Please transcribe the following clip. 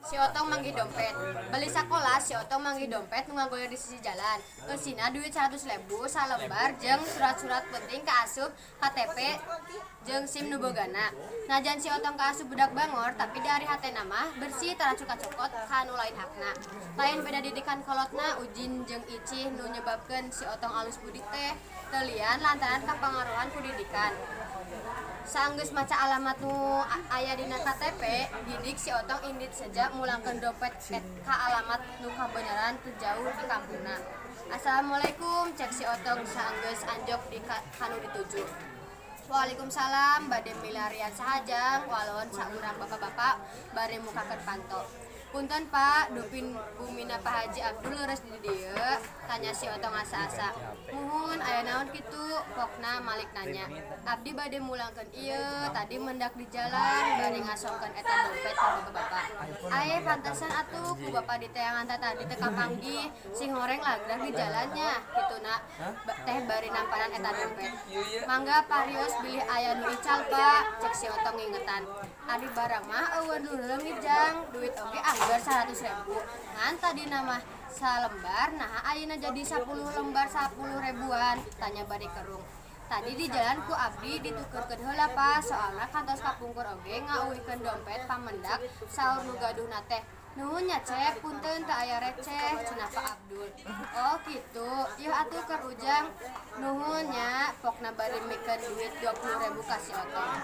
Si Otong manggih dompet. Beli sekolah si Otong manggih dompet nu ngagoyor di sisi jalan. Eusina duit 100.000 salembar jeung surat-surat penting kaasup KTP jeung SIM nu bogana. Najan si Otong kaasup budak bangor tapi dari hatena mah bersih tara cuka-cokot ka anu lain hakna. Lain beda didikan kolotna Ujin jeung Icih nu nyebabkeun si Otong alus budi teh teu lian lantaran kapangaruhan ku didikan. Saenggeus maca alamat nu aya dina KTP, didik si Otong indit saja mulangkeun dompet ka alamat nu kabeneran teu jauh di kampungna. Assalamualaikum cek si Otong saenggeus anjok di kanu dituju. Waalaikumsalam bade milarian sahajang walon saurang bapak-bapak bari mukakeun panto. Punten Pak, dupin bumina Pak Haji Abdul leres di dieu, tanya si Otong asa-asa. Muhun aya naon kitu? Pokna Malik nanya. Abdi bade mulangkeun ieu, tadi mendak di jalan bari ngasongkeun eta dompet ka bapak-bapak. Aye pantesan atuh ku bapak diteangan tadi teh kapanggih, sing horeng lagrak di jalannya, kituna teh bari namparan eta dompet. Mangga parios bilih aya nu ical Pak, cek si Otong ngingetan. Adi barang mah eueun leungit jang, duit oge anggar 100.000. Ngan tadi nama salembar, nah ayeuna jadi 10 lembar 10 ribuan, tanya bari kerung. Tadi di jalan ku abdi ditukeurkeun heula Pak, soalna kantos kapungkur oge ngauwihkeun dompet pamendak saur nu gaduhna teh. Nuhun nya cek, punten teu aya receh, cenah Pak Abdul. Oh kitu, ieu atuh keur ujang. Nuhun nya, pokna bari mikeun duit 20.000 ka si Otong.